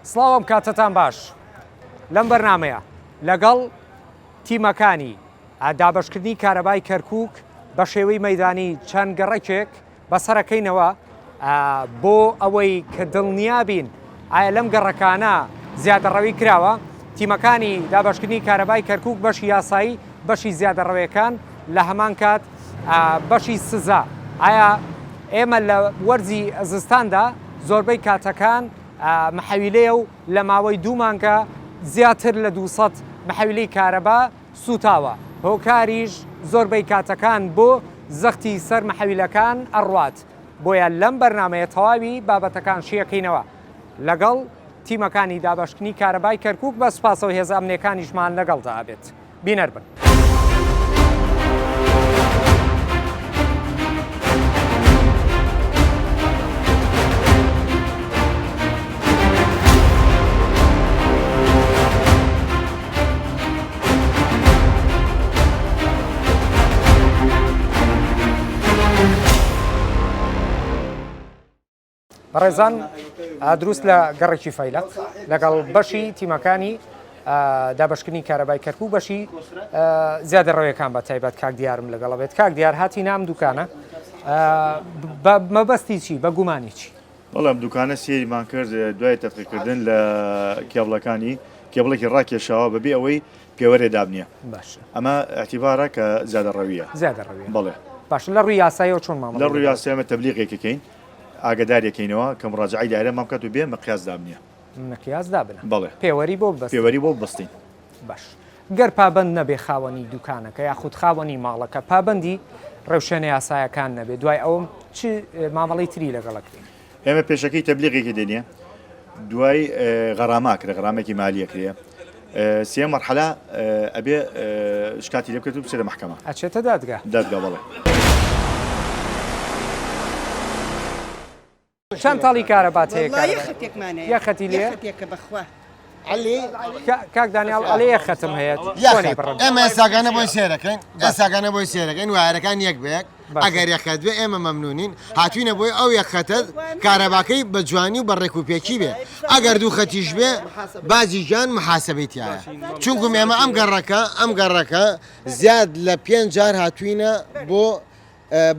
سڵاوم کاتتان باش لەم بەرنامەیە لەگەڵ تیمەکانی دابەشکردنی کارەبای کەرکووک بە شێوەی مەیدانی چەند گەڕێکێک بەسەرەکەینەوە بۆ ئەوەی کە دڵنیابین ئایا لەم گەڕەکانە زیادەڕەوی کراوە. تیمەکانی دابەشکردنی کارەبای کەرکووک بەشی یاسایی بەشی زیادەڕەویەکان لە هەمان کات بەشی سزا. ئایا ئێمە لە وەرزی زستاندا زۆربەی کاتەکان محەویلەیە و لە ماوەی 2 مانگە زیاتر لە 200 محەویلەی کارەبا سوتاوە. هۆکاریش زۆربەی کاتەکان بۆ زەختی سەر محەویلەکان ئەڕوات. بۆیە لەم بەرنامەیە تەواوی بابەتەکان شیەکەینەوە لەگەڵ تیمەکانی دابەشکردنی کارەبای کەرکووک بە سوپاسەوە هێزە ئەمنیەکانیشمان لەگەڵدا ئابێت. بینەر بن. بەڕێزان دروست لە گەڕێکی فەیلق لەگەڵ بەشی تیمەکانی دابەشکردنی کارەبای کەرکووک بەشی زیادەڕەویەکان بە تایبەت کاک دیارم لەگەڵ بێت. کاک دیار هاتی نام دوکانە مەبەستی چی بە گومانی چی؟ وەڵام دوکانە سێریمان کرد دوای تەتقیقکردن لە کێبڵەکانی کێبڵێکی ڕاکێشاوە بەبێ ئەوەی پێوەرێ دابنیە. باش ئەمە احتیبارە کە زیادەڕەویە. زیادەڕەویە بەڵێ باش لە ڕووی یاساییەوە چۆن مامەڵە لە ڕووی یاساییەوە تەبلیغێکەکەین ئاگداریەکەینەوە کە مڕاجعی دایرە مام کات و بێ مەقیاس دابنیە. مەقیاس دابنە. بەڵێ پێوەری بۆ بەست. پێوەری بۆ بەستین. باش گەر پابند نەبێ خاوەنی دوکانەکە یاخود خاوەنی ماڵەکە پابندی ڕێوشێنە یاسایەکان نەبێت دوای ئەوم چ مامەڵی تری لەگەڵەکرین؟ ئێمە پێشەکەی تەبلیغێکی دێنیە دوای غەراماکرێ غەرامێکی مالیەکرێ سێ مەرحەلا ئەبێ شکاتی لێ بکرێت و بچێتە مەحکەمە ئەچێتە دادگا. دادگا بەڵێ. چەند تاڵی کارەبات هەیە؟ یەخەتی لێ یەخەتێکە بەخوا علی کاک دانیال ئەڵێ یەخەتم هەیە ئێمە ئێساگانە بۆی سێرەکەین ئێساگانە بۆی سێرەکەین وایەرەکان یەک بەیەک ئەگەر یەخەت بێ ئێمە مەمنونین هاتوینە بۆی ئەو یەخەتە کارەباکەی بە جوانی و بە ڕێکوپێکی بێ ئەگەر دوو خەتیش بێ بازی گیان محاسەبەیتیایە چونکم ئێمە ئەم گەڕەکە زیاد لە 5 جار هاتوینە بۆ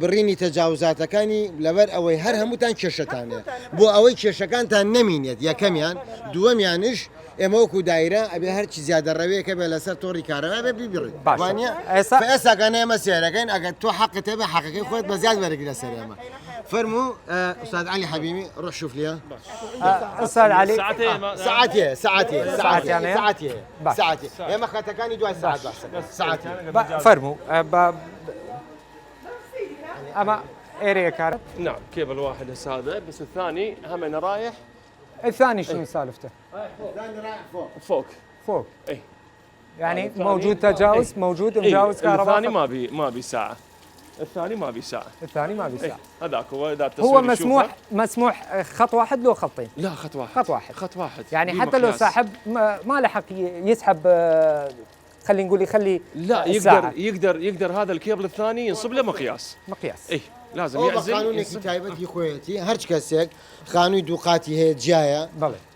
بڕینی تەجاوزاتەکانی لەبەر ئەوەی هەر هەمووتان کێشەتانێ بۆ ئەوەی کێشەکانتان نەمینێت یەکەمیان دووەمیانش ئێمە وەکو دایرە ئەبێ هەرچی زیادەڕەوێکە بێ لەسەر تۆڕی کارەوە بێ بیبڕێت وانە ئێستاگانە ئێمە سێرەکەین ئەگەر تۆ حەقت هەبێ حەقەکەی خۆت بە زیاد وەرەگری لەسەر ئێمە فەرموو ئوستاد علی حەبیبی ڕۆح شوف لێ ئوستاد علی ساعتی ئێمە خەتەکانی دوای ساعت ساعتی فەرموو أما إيريا كارت؟ نعم كيبل واحد هسه هذا بس الثاني هم أنا رايح. الثاني شنو سالفته؟ الثاني رايح فوق اي يعني موجود تجاوز موجود مجاوز كهرباء. الثاني ما بي ساعة. الثاني ما بي ساعة. هذاك هو اذا التصوير هو مسموح خط واحد لو خطين؟ لا خط واحد يعني حتى لو ساحب ما له حق يسحب خلينا نقول يخلي لا يقدر هذا الكيبل الثاني ينصب له مقياس اي لازم يعزل قانونێکی تایبەتی خۆیەتی هەر کەسێک خانووی دووقاتی هەیە جایە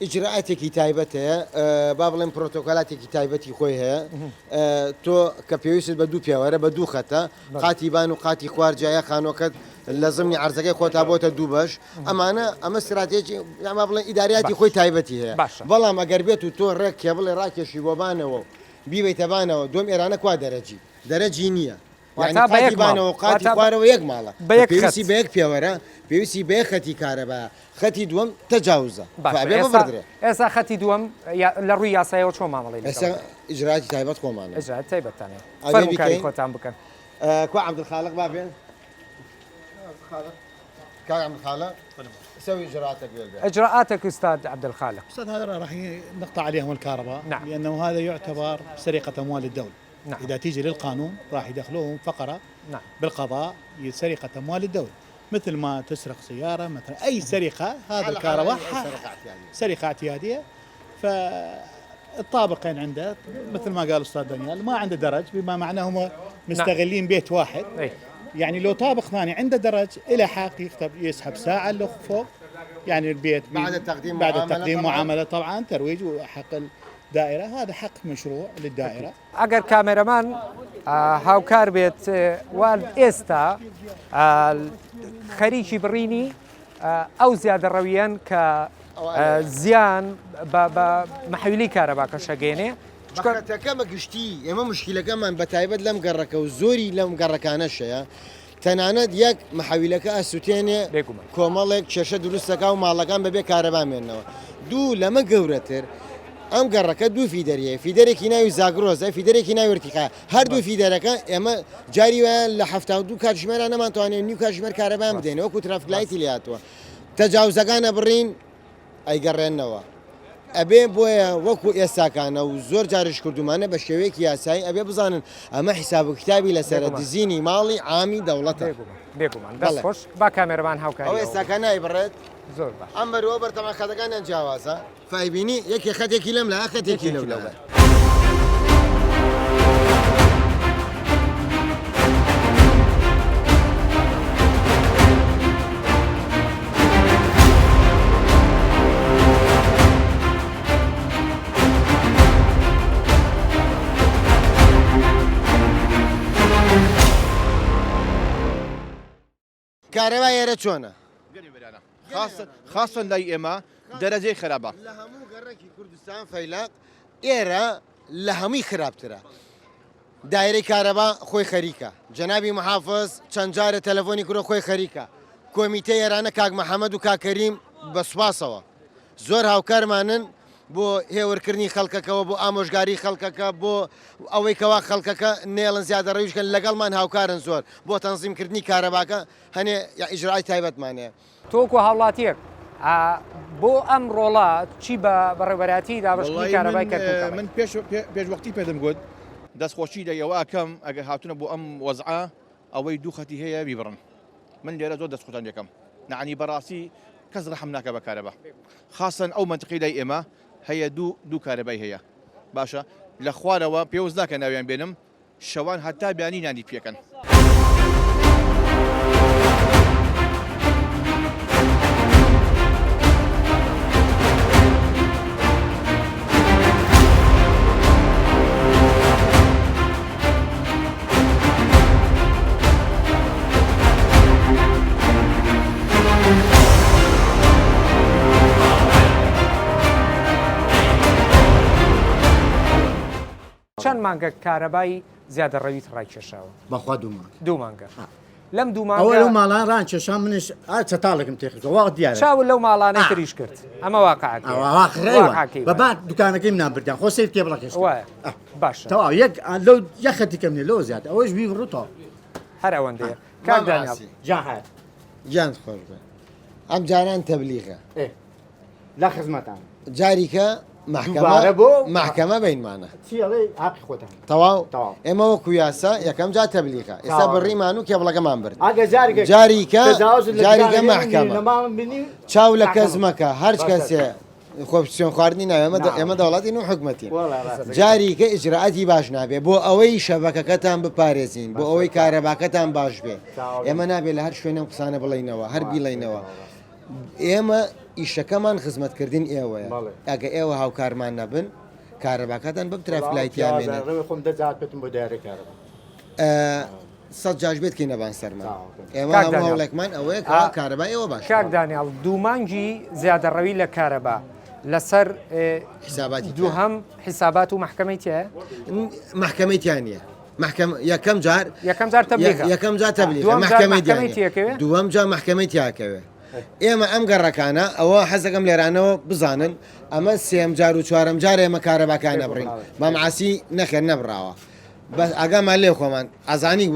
ئیجرائاتێکی تایبەت هەیە با بڵێن پرۆتۆکۆلاتێکی تایبەتی خۆی هەیە تۆ کە پێویست بە دوو پیاوەرە بە دوو خەتە قاتی بان و قاتی خوار جایە خانۆکەت لە زمانی عەرزەکەی خۆتا بۆتە دوو بەش ئەمە استراتێجی ئەمە بڵێن ئیداریاتی خۆی تایبەتی هەیە بەڵام ئەگەر بێت و تۆ ڕێک کێبڵێ ڕاکێشی بۆ بانەوە بیبیتەبانەوە دوم ئێرانە کوا دەرەجی نییە قاتی بانەوە قاتی خوارەوە یەک ماڵە پێویستی بە یەک پێوەرە پێویستی بە خەتی کارەبا خەتی دووەم تەجاوزە بەبردرێ ئێستا خەتی دووەم لە ڕووی یاسایەوە چۆن مامەڵی ئێستا ئیجراتی تایبەت خۆمانە ئیجراتی تایبەتانێ فەرمووکاری خۆتان بکەن کو عەبدولخالق بابێن كان عبد الخالق يسوي اجراءاتك اجراءاتك استاذ عبد الخالق. استاذ هذا راح نقطع عليهم الكهرباء. نعم. لانه هذا يعتبر سرقه اموال الدوله. نعم. اذا تيجي للقانون راح يدخلوهم فقره. نعم. بالقضاء سرقه اموال الدوله مثل ما تسرق سياره مثلا اي سرقه هذا الكهرباء سرقه اعتياديه فالطابقين عنده مثل ما قال الاستاذ دانيال ما عنده درج بما معناه هم مستغلين بيت واحد. يعني لو طابق ثاني عنده درج إلى حق يسحب ساعة له فوق يعني البيت بعد التقديم بعد معاملة التقديم طبعاً. معامله طبعا ترويج وحق الدائره، هذا حق مشروع للدائره. ئەگەر کامێرەمان هاوکار بێت وان ئێستا خەریکی بڕینی ئەو زیادە ڕەویان کە زیان بە محویلی کارەباکە شەگەێنێ بەخەتەکەمە گشتی ئێمە مشکلەکەمان بە تایبەت لەم گەڕەکە و زۆری لەم گەڕەکانەشەیە تەنانەت یەک محەویلەکە ئەسووتێنێ کۆمەڵێک کێشە دروستەکە و ماڵەکان بەبێ کارەبامێنەوە. دوو لەمە گەورەتر ئەم گەڕەکە دوو فیدەریە، فیدەرێکی ناوی زاگرۆزە، فیدەرێکی ناوی ورتیقا. هەردوو فیدەرەکە ئێمە جاری وایە لە 72 کاتژمێرە نەمانتوانێت نیو کاتژمێر کارەبام بدەین وەکو ترافیکلایتی لاتوە. تەجاوزەکانە بڕین ئەیگەڕێنەوە. ئەبێ بۆیە وەکو ئێستاکانە و زۆر جارش کردومانە بە شێوەیەکی یاسایی ئەبێ بزانن ئەمە حیساب و کتابی لەسرە دزینی ماڵی عامی دەوڵەتە. بێگومان دەست خۆش با کامێرەمان هاوکاری ئەو ئێستاکە نایبڕێت زۆر باش. ئەم بەرەوە بەرتەما خەتەکانیان جیاوازە فایبینی یەکی خەتێکی لەم لە خەتێکی لەو. کارەبا ئێرە چۆنە؟ خاصن لای ئێمە دەرەجەی خراپە. لە هەموو گەڕێکی کوردستان فەیلاق ئێرە لە هەمووی خراپترە. دایرەی کارەبا خۆی خەریکە، جەنابی محافظ چەند جارە تەلەفۆنی کورە خۆی خەریکە، کۆمیتەی ئێرانە کاک محەممەد و کاکەریم بە سوپاسەوە زۆر هاوکارمانن بۆ هێورکردنی خەڵکەکەەوە بۆ ئامۆژگاری خەڵکەکە بۆ ئەوەی کەوا خەڵکەکە نێڵن زیادە ڕەویشکن لەگەڵمان هاوکارن زۆر بۆ تەنزیمکردنی کارەباکە هەنێ ئیجرای تایبەتمانەیە. تۆکو هاوڵاتیەک بۆ ئەم ڕۆڵات چی بە بەڕێوەراتی دابشکردنی کارەبای کردن؟ من پێش وەختی پێدەم گوت دەستخۆشی دەیەوە ئەکەم ئەگە هاتوونە بۆ ئەم وەزعە ئەوەی دوو خەتی هەیە بیبڕن. من لێرە زۆر دەستخۆتان یەکەم نعنی بەڕاستی کەس ڕەحم ناکە بە کارەبا خاصن ئەو منتقی لای ئێمە هەیە دوو کارەبای هەیە باشە لە خوارەوە پێوز ناکە ناویان بێنم شەوان هەتا بیانی نانی پێکەن. چەند مانگە کارەبای زیادە ڕەویت ڕایکێشاوە؟ بەخوا دوو مانگە. لەم دوو مانگە ئەوە لەو ماڵان ڕانکێشان منش چەتاڵێکم تێخستەوە دیارە چاول لەو ماڵانەی تریش کرد ئەمە واقعەکەی بەبات دوکانەکەی منان بردیان خۆ سیر تێبڵەکەش باش تەواو لەو یەخەتی کەم لەوە زیاد ئەوەش بی ڕوتەوە هەر ئەوەندەیە کاک دانیال جاهات گیان خۆش بێ ئەم جاران تەبلیغە لە خزمەتان جاریکە محکەمە بینمانە تەواو ئێمە وەکو یاسا یەکەم جا تەبلیغە ئێستا بڕیمان و کێبڵەکەمان برد جاریکە محکەمە چاو لە کەس مەکە هەرچ کەسێ خۆپسیۆن خواردنی ناوێ ئێمە دەوڵەتین و حکومەتین جاریکە ئیجرعاتی باش نابێ بۆ ئەوەی شەبەکەکەتان بپارێزین بۆ ئەوەی کارەباکەتان باش بێ ئێمە نابێت لە هەر شوێنم قسانە بڵینەوە هەر بیڵینەوە ئێمە ئیشەکەمان خزمەتکردین ئێوەیە ئەگە ئێوە هاوکارمان نەبن کارەباکەتان بە ترافیکلایتیامێنێت سەد جاش بێت کەی نەبان سەرمان ئێمە هەوڵێکمان ئەوەیە کارەبا ئێوە باش. کاک دانیال دوو مانگی زیادە ڕەوی لە کارەبا لەسەر حساباتی دووهەم حسابات و محکەمەی تێ محکەمەیتیان نیە یەکەم جار تەبلیغ یەکەم جا تەبلیغ محکەمەی دووەم جا محکەمەی تیاکەوێ. ئێمە ئەم گەڕەکانە ئەوە حەزەکەم لێرانەوە بزانن ئەمە سێم جار و چوارم جار ئێمە کارەباکان نەبڕین مەمعاسی نەخێر نەبراوە بەس ئاگامان لێ خۆمان ئازانی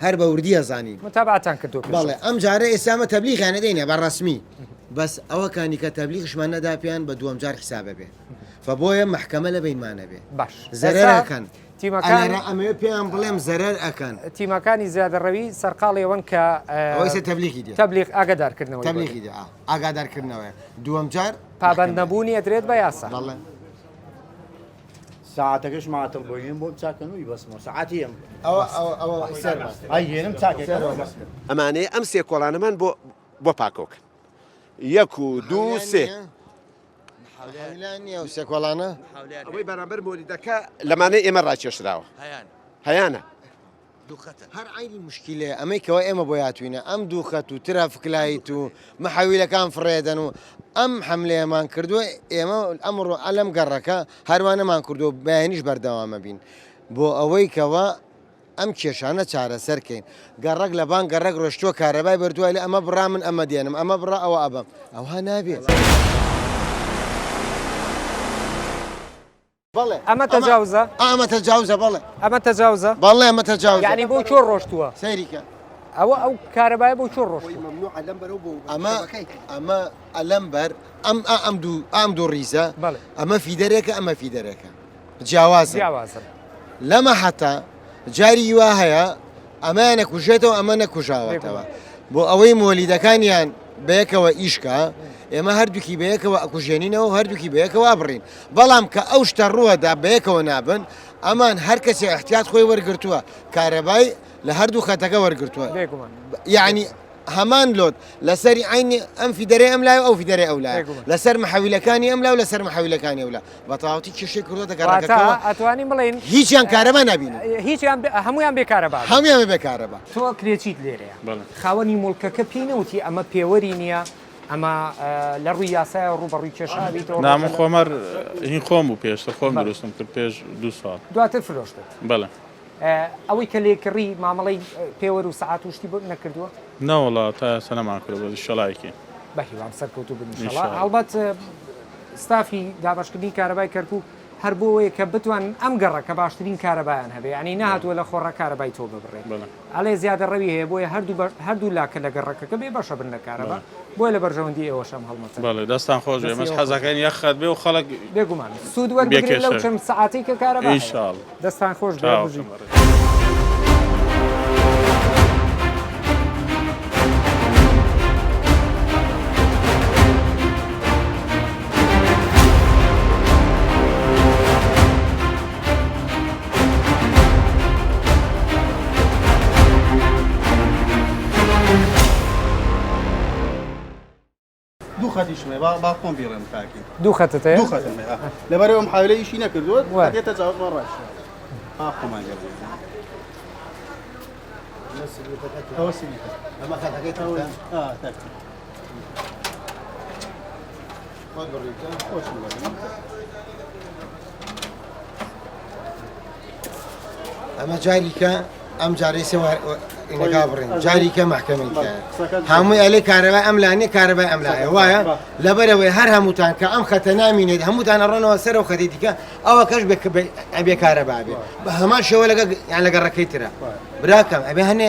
هەر بە وردی ئەزانی متابعتان کردو بەڵێ ئەم جارە ئێسامە تەبلیغیانە دەینێ بە ڕسمی بەس ئەوەکانی کە تەبلیغشمان نەدا پێیان بە دووەم جار حسابە بێ فبۆیە محکەمە لە بینمانە بێ باش زەرەکەن ئەمە پێیان بڵێم زەرەر ئەکەن تیمەکانی زیادە ڕەوی سەرقاڵیەوەن کە تەبلیغ ئاگادارکردنەوە ئاگادارکردنەوە دووەم جار پابەند نەبوونی ئەدرێت بە یاسا ساعتەکەش ماتڵ بۆین بۆ چاکەنووی بەسمەوە ساعتی ئەم ئەمانەیە ئەم سێ کۆڵانەمان بۆ پاکۆکن 1 و 2 3 حاولانية وسيكولانا ئەوەی بەرامبەر مۆلیدەکە لەمانەی ئێمە ڕاکێشراوە هەیانە هەر عینی مشکلەیە ئەمەی کەەوە ئێمە بۆ یاتوینە ئەم دوو خەت و ترافکلایت و محەویلەکان فڕێدەن و ئەم حملەیەمان کردووە ئێمە ئەمڕۆ ئەلەم گەڕەکە هەروانەمان کردو بەیانیش بەردەوامە بین بۆ ئەوەی کەەوە ئەم کێشانە چارەسەرکەین گەڕک لە بان گەڕک ڕۆشتووە کارەبای بردووە لە ئەمە بڕا من ئەمە دێنم ئەمە بڕا ئەوە ئەبم ئەوها نابێت. ئەمە تەجاوزە ئەمە تەجاوزە بەڵێ ئەمە تەجاوزە بەڵێ ئەمە تەجاوز یعنی بۆ چۆر ڕۆشتووە سەیریکە ئەو کارەبای بۆ چۆر ڕۆشت ئەمە ئەلەم بەر ئەم دوو ڕیزە ئەمە فیدەرێکە ئەمە فیدەرێکە جیاوازە لەمە حتا جاری وا هەیە ئەمە نەکوژێتەوە ئەمە نەکوژاوەتەوە بۆ ئەوەی مۆلیدەکانیان بەیەکەوە ئیشکە ئێمە هەردووکی بەیەکەوە ئەکوژێنینەوە هەردووکی بەیەکەوە بڕین بەڵام کە ئەو شتە ڕووەدا بەیەکەوە نابن ئەمان هەر کەسێ احتیاط خۆی وەرگرتووە کارەبای لە هەردوو خەتەکە وەرگرتووە یعنی هەمان لۆت لەسەری عینی ئەم فیدەرەی ئەم لای ئەو فیدەرەی ئەو لای لەسەر محەویلەکانی ئەم لا و لەسەر محەویلەکانی ئەولا بەتەواوەتی کێشەی کردووە دەگەڕەکەەوە ئەتوانین بڵێن هیچیان کارەبا نبینن هیچیان هەمویان بێکارەبا هەمویان بێکارەبا تۆ کرێچیت لێرەیە خاوەنی مڵکەکە پێی نەوتی ئەمە پێوەری نییە ئەمە لە ڕووی یاسای ڕوبەڕووی کێشاویتەوە نامە خۆمەر هین خۆم و پێشتە خۆم دروستم کرد پێش 2 ساڵ دواتر فرۆشتت بەڵێ ئەوەی کە لێکڕی مامەڵی پێوەەر و سەعات وشتی بۆ نەکردووە نەوەڵا تا سەنەمان کردەوە شەڵایکی بەهیوام سەرکەوتو بنیشەڵا هەڵبەت ستافی دابشکردنی کارەبای کەرکووک هەر بۆەوەیە کە بتوان ئەم گەڕە کە باشترین کارەبایان هەبێ ینی نهاتووە لە خۆڕە کارەبای تۆ ببڕێ ئەڵێ زیادە ڕەوی هەیە بۆیە هەردوو لاکە لە گەڕەکەکە بێ بەشە بن لە کارەبا بۆی لە بەرژەوەندی ئێوەشەم هەڵمەتە بەڵێ دەستان خۆش ئێمەش حەزەکەین یەخەت بێ و خەڵک بێگومان سوود وەربگرێت لەو چەند سەعاتەی کە کارەبا ئینشاڵڵا دەستان خۆش بێ. خەتیشمێ با خۆم بیڕێم کاکی دوو خەتت هەیە دوو خەتم لەبەرەوە ئەم حاولەی ئیشی نەکردووە دێتە جاوازمان ڕاش خۆمان ئەوە سیلیتە ئەمە خەتەکەی ئەمە جاریکە ئەم جارەی سێوەگا بڕین جاریکە محکەمەیکە هەمووی ئەلێ کارەبای ئەم لانێ کارەبای ئەم لایە وایە لەبەرەوەی هەر هەمووتان کە ئەم خەتە نامینێت هەمووتان ئەڕۆنەوە سەر و خەتی دیکە ئەوە کەش ئەبێ کارەبا بێ بە هەمان شێوە یان لەگە ڕێکەی ترە براکەم ئەبێ هەنێ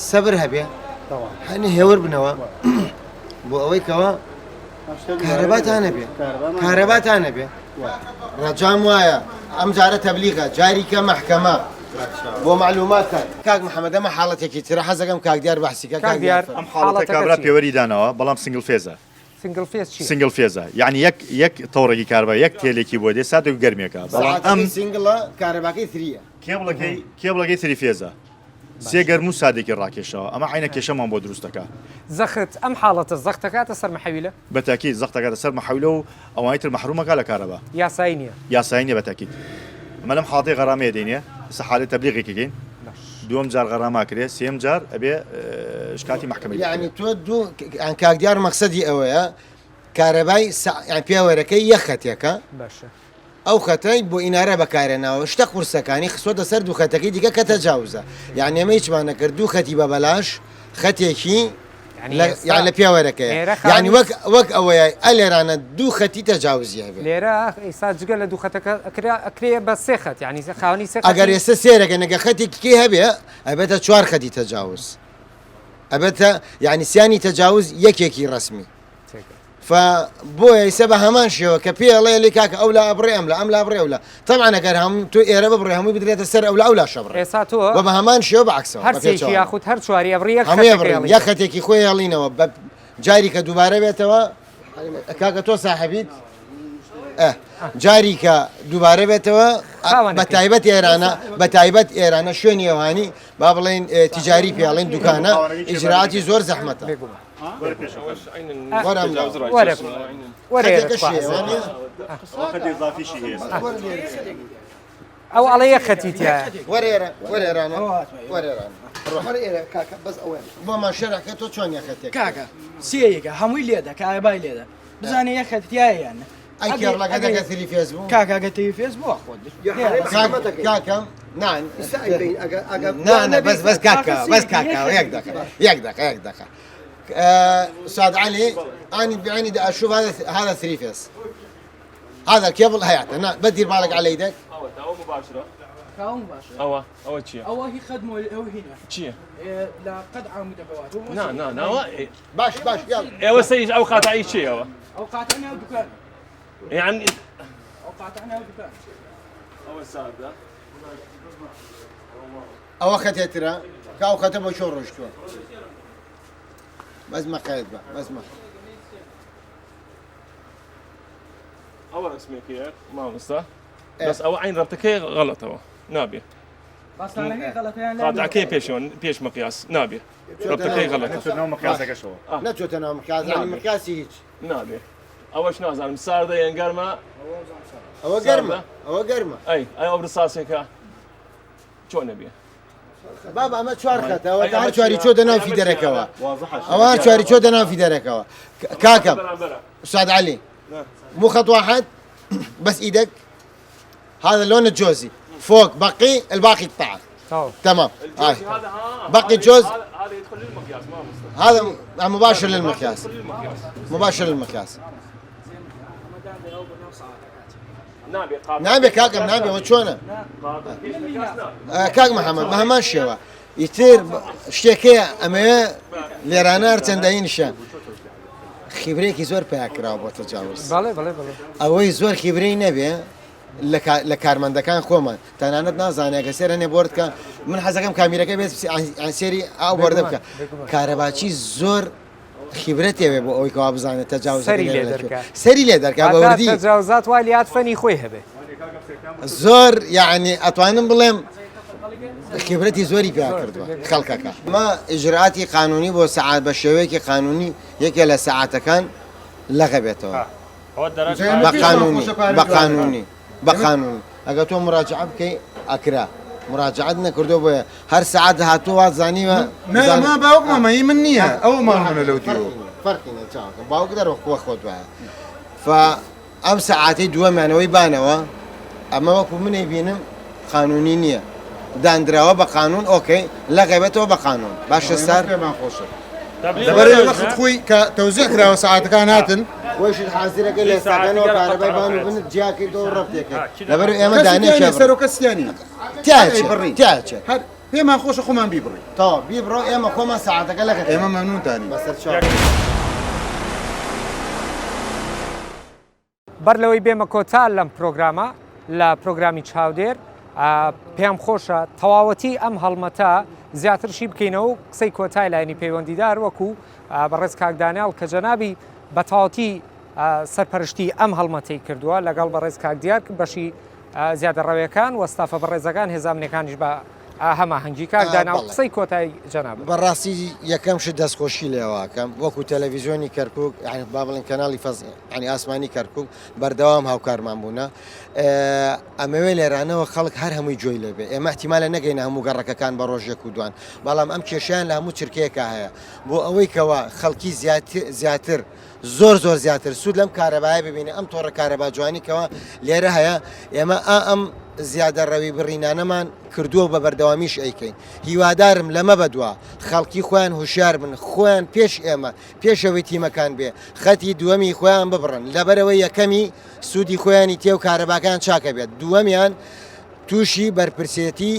سەبر هەبێ هەنێ هێور بنەوە بۆ ئەوەی کەەوە کارەباتانە بێ کارەباتانە بێ ڕەجام وایە ئەم جارە تەبلیغە جاریکە محکەمە بۆ معلوماتە کاک محەممەد ئەمە حاڵەتێکی ترە حەزەکەم کاک دیار بەحسیکە ئەم حاڵەتە کابرا پێوەری دانەوە بەڵام سنگل فێزە سنگل فێزە یعنی یەک تەوڕێکی کاربە یەک تێلێکی بۆ دێ سادە و گەرمێکە بەڵام ئەم سنگڵە کارەباکەی تریە کێبڵەکەی تری فێزە سێ گەرم و سادێکی ڕاکێشەوە ئەمە عینە کێشەمان بۆ دروستەکە زەخت ئەم حاڵەتە زەختەکاتە سەر محەویلە بەتاکی زەختەکاتە سەر محەویلە و ئەوانەی تر مەحرومەکە لە کارەبا یاسایی نییە یاسایی نیە بەتاکیت ئەمە لەم حاڵەتەی غەرامەیە دێنێ سەحالە تەبلیغێکیگەین دوم جار غەراما کرێ سێم جار ئەبێ شکاتی محکەمەی یعنی تۆ کاک دیار مەقسەدی ئەوەیە کارەبای پیاوەرەکەی یەخەتێکە باشە ئەو خەتەی بۆ ئینارە بەکارێناوە شتە قورسەکانی خسۆتە سەر دوو خەتەکەی دیکە کە تەجاوزە یعنی ئەمە هیچمان نەکرد دوو خەتی بە بەلاش خەتێکی یان لە پیاوەرەکەی یعنی وەک ئەوەیە ئەلێرانە دوو خەتی تەجاوزی هەبێت لێرە ئێستا جگە لە دوو خەتەکە ئەکرێ بە سێ خەت یعنی خاوەنی سێ ئەگەر ئێستا سێرەکە نەگە خەتێکی هەبێ ئەبێتە 4 خەتی تەجاوز ئەبێتە یعنی سیانی تەجاوز یەکێکی ڕسمی فبۆیە ئیسە بە هەمان شێوە کە پێڵێ لێ کاکە ئەو لا ئەبڕێ ئەم لە ئەم لا بڕێ ولا تەمان ئەگەر هەموو تۆ ئێرە ببڕێ هەمووی بدرێتە سەر ئەو لا شەبڕ ئێستا تۆ بە هەمان شێوە بەعکسەوە هەرسێکی یاخود هەر چواری ئەبڕێ یەک خەتێکی خۆی هێڵینەوە بە جاری کە دووبارە بێتەوە کاکە تۆ ساحبیت جاری کە دووبارە بێتەوە بە تایبەت ئێرانە شوێنی ئەوانی با بڵێن تیجاری پێڵێن دوکانە ئیجراعاتی زۆر زەحمەتە وقت إضافي شيء أو على يختيتها وريران كاكا بس أوين بۆ ما شەرەکە تۆ چۆن یەخەتێک کاکە سیەیەکە هەمووی لێدا کارەبای لێدا بزانێ یەخەتیایەنە ئەی کێڕڵەکە دەگەتری فێسبوو کاکەگە تەوی فێس بۆ خۆت کاکەم نان بس كاكا يك دقيقة استاذ علي انا بعيني دا اشوف هذا 3 فيس هذا الكيبل هيعطي بدير بالك على يدك او مباشره كاو مباشرة أو تشي أو هي خدمة أو هنا تشي لا قطعة متفاوتة نا باش يلا أو سيج أو قاطع أي شيء أو قاطعنا ودكان يعني أو قاطعنا ودكان أو السادة أو أخذت ترى كاو ختمه شو رجتوا بس ما قيد بس ما أول اسمي كير ما مسا بس أو عين ربطك غلط هو نابي بس أنا هي غلط يعني قاطع كي بيش مقياس نابي ربطك غلط نوع مقياسك شو لا تو نوع مقياس يعني مقياسي هيك نابي أول شنو زعما مسار ده ينقرمه أو قرمة أي أو برصاصك شو نبيه بابا ما شوارخته أو تعال شواري شو دنا في دركوا أو شواري شو دنا في دركوا كاكم أستاذ علي مو خط واحد بس إيدك هذا اللون الجوزي فوق بقي الباقي قطع تمام هاي بقي جوز هذا يدخل للمقياس ما مستوى هذا مباشر للمقياس نابي كاكم نابي وشونه كاك محمد مهما شوا يتير شتكي أما ليرانا رتندين شان خبريك زور بأكرا بتجاوز بله أوي زور خبري نبي لكارمندكان خوما تنانت نازانه كسر أنا بورد كان من حزكم كاميرا كبيس عن سيري أو بورد بك كهرباء زور خبرتي أبي أوي كواب زانه تجاوز سري ليدر كابوردي تجاوزات واليات فني خويه به زور يعني أتوانم بلهم خبرتي زوري فيها كردوا خلقك ما إجراءاتي قانوني بو ساعات بشويك قانوني يكي لساعات كان لغبته بقانوني أقول مراجعة بكي أكره مراجعتنا كردوا بويا هر ساعات هاتوا زاني ما باوك ما هي منيها أو ما من لو تيو فرقنا تاعك باوك در وخوت بها فأم ساعاتي دوام يعني ويبانوا أما وكو من يبينم قانوني نية داندراوا بقانون أوكي لغبته بقانون باش صار ما خوشه دبر الوقت خوي كتوزيع كراو ساعات كان هاتن وش الحازرة قال لي ساعتين وكهرباء يبانوا بنت جاكي دور ربطك دبر إما داني شبر سرو كسياني تاعش هي ما خوش خو ما بيبري طب بيبرو إما خو ساعات قال لك إما ممنون تاني بس الشغل بەرلەوەی بێمە کۆتا لەم پرۆگرامە لە پرۆگرامی چاودێر پێم خۆشە تەواوەتی ئەم هەڵمەتە زیاترشی بکەینەوە و قسەی کۆتای لایەنی پەیوەندیدار وەکو بەڕێز کاکدانیاڵ کە جەنابی بە تەواوەتی سەرپەرشتی ئەم هەڵمەتەی کردووە لەگەڵ بەڕێز کاکدیار بەشی زیادەڕەویەکان وەستافە بەڕێزەکان هێزانمونیەکانیش بە هەماهەنگی کاکدانیاڵ قسەی کۆتای جەناب بەڕاستی یەکەم شت دەستخۆشی لێواکەم وەکو تەلەڤیزیۆنی کەرکووک یعنی با بڵێن کەناڵی ینی ئاسمانی کەرکووک بەردەوام هاوکارمان بوونە ئەمەوێ لێرانەوە خەڵک هەر هەمووی جۆی لێبێ ئێمە احتیمالە نەگەینە هەموو گەڕەکەکان بە ڕۆژێک و دوان بەڵام ئەم کێشیان لە هەموو چرکەیەکە هەیە بۆ ئەوەی کەوا خەڵکی زیاتر زۆر زیاتر سوود لەم کارەبایە ببینێ ئەم تۆڕە کارەبا جوانیکەوە لێرە هەیە ئێمە ئەم زیادە ڕەوی بڕینانەمان کردووە بە بەردەوامیش ئەیکەین هیوادارم لەمە بەدووە خەڵکی خۆیان هوشیار بن خۆیان پێش ئێمە پێشەوەی تیمەکان بێ خەتی دووەمی خۆیان ببڕن لەبەرەوەی یەکەمی سوودی خۆیانی تێ و کارەباکان چاکە بێت دووەمیان تووشی بەرپرسێتی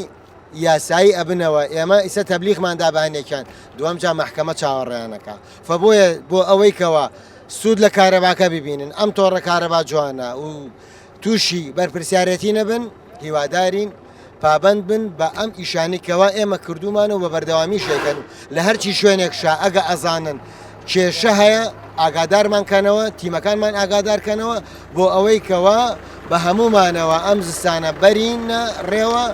یاسایی ئەبنەوە ئێمە ئیسە تەبلیغمان دابانێکیان دووەم جا مەحکەمە چاوەڕێیانەکە فبۆیە بۆ ئەوەی کەوە سوود لە کارەباکە ببینن ئەم تۆڕە کارەبا جوانە و تووشی بەرپرسیارەتی نەبن هیوادارین پابند بن بە ئەم ئیشانێکەوە ئێمە کردومانەوە بە بەردەوامی شێکەن لە هەرچی شوێنێکشا ئەگە ئەزانن کێشە هەیە ئاگادارمانکەنەوە تیمەکانمان ئاگادارکەنەوە بۆ ئەوەی کەوە بە هەمومانەوە ئەم زستانە بەرینە ڕێوە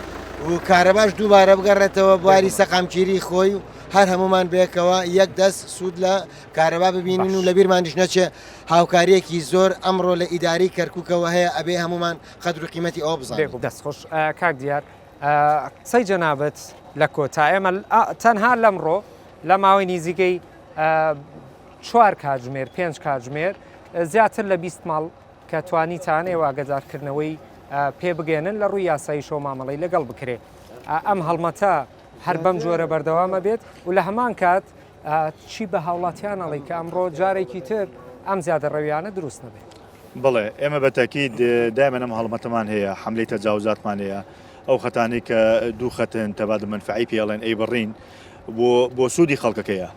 و کارەباش دووبارە بگەڕێتەوە بواری سەقامگیری خۆی و هەر هەمومان بێکەوە یەک دەست سوود لە کارەبا ببینین و لە بیرمانیش نەچێ هاوکاریەکی زۆر ئەمڕۆ لە ئیداری کەرکووکەوە هەیە ئەبێ هەمومان قەدر و قیمەتی ئەوە بزانین. دەستخۆش کاک دیار قسەی جەنابەت لە کۆتا ئێمە تەنها لەمڕۆ لە ماوەی نزیکەی 4 کاتژمێر 5 کاتژمێر زیاتر لە 20 ماڵ کە توانیتان ئێوە ئاگادارکردنەوەی پێ بگەێنن لە ڕووی یاسایی شۆ مامەڵی لەگەڵ بکرێ ئەم هەڵمەتە هەر بەم جۆرە بەردەوامە بێت و لە هەمان کات چی بە هاوڵاتیانەڵی کە ئەمڕۆ جارێکی تر ئەم زیادە ڕەویانە دروست نەبێت. بڵێ ئێمە بەتەکید دایمەنە هەڵمەتەمان هەیە حملەی تەجاوزاتمان هەیە ئەو خەتانەی کە دوو خەتن تەبادل منفعی پێڵێن ئەی بڕین بۆ سوودی خەڵکەکەیە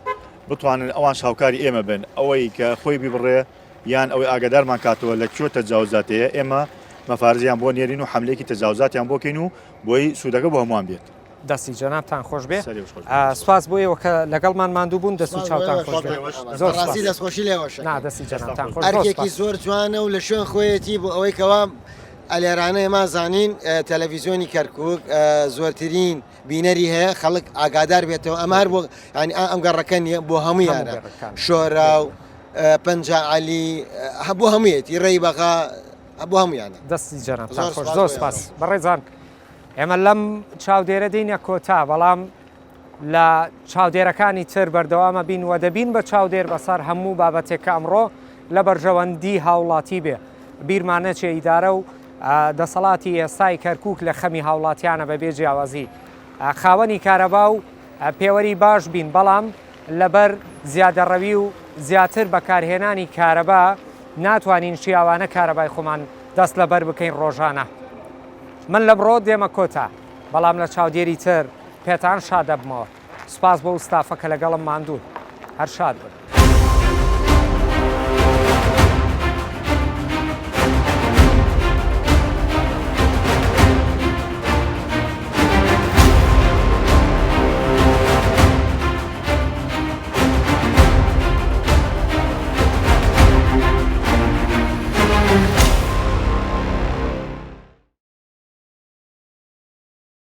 بتوانن ئەوان شاوکاری ئێمە بن ئەوەی کە خۆی بیبڕێ یان ئەوەی ئاگادارمان کاتەوە لە کوێ تەجاوزاتەیە ئێمە مەفارزیان بۆ نێرین و حملێکی تەجاوزاتیان بۆکەین و بۆی سوودەکە بۆ هەمووان بێت. دەستی جەنابتان خۆش بێ سوپاس بۆ ئێوە کە لەگەڵمان ماندوو بوون دەست و چاوتان خۆش زۆرڕاستی دەستخۆشی لێوەش دەستی جەنابتان خۆش ئەرکێکی زۆر جوانە و لە شوێن خۆیەتی بۆ ئەوەی کەوا ئەلێرانەیە ما زانین تەلەڤیزیۆنی کەرکووک زۆرترین بینەری هەیە خەڵک ئاگادار بێتەوە ئەمار بۆ ینی ئەم گەڕەکە نیە بۆ هەموویانە شۆرا و پەنجعلی بۆ هەموویەتی ڕێی بەغا بۆ هەمویانە دەستی جەنابتان خۆش زۆر سپاس بەڕێزان ئێمە لەم چاودێرە دێنە کۆتا بەڵام لە چاودێرەکانی تر بەردەوامە بین و دەبین بە چاودێر بەسەر هەموو بابەتێکە ئەمڕۆ لە بەرژەوەندی هاوڵاتی بێ بیرمانەچێ ئیدارە و دەسەڵاتی ئێستای کەرکووک لە خەمی هاوڵاتیانە بەبێ جیاوازی خاوەنی کارەبا و پێوەری باش بین بەڵام لەبەر زیادەڕەوی و زیاتر بەکارهێنانی کارەبا ناتوانین شیاوانە کارەبای خۆمان دەست لەبەر بکەین ڕۆژانە. من لەمڕۆ دێمە کۆتا بەڵام لە چاودێری تر پێتان شاد دەبمەوە. سوپاس بۆ ئوستافە کە لەگەڵم ماندوون هەر شاد بن.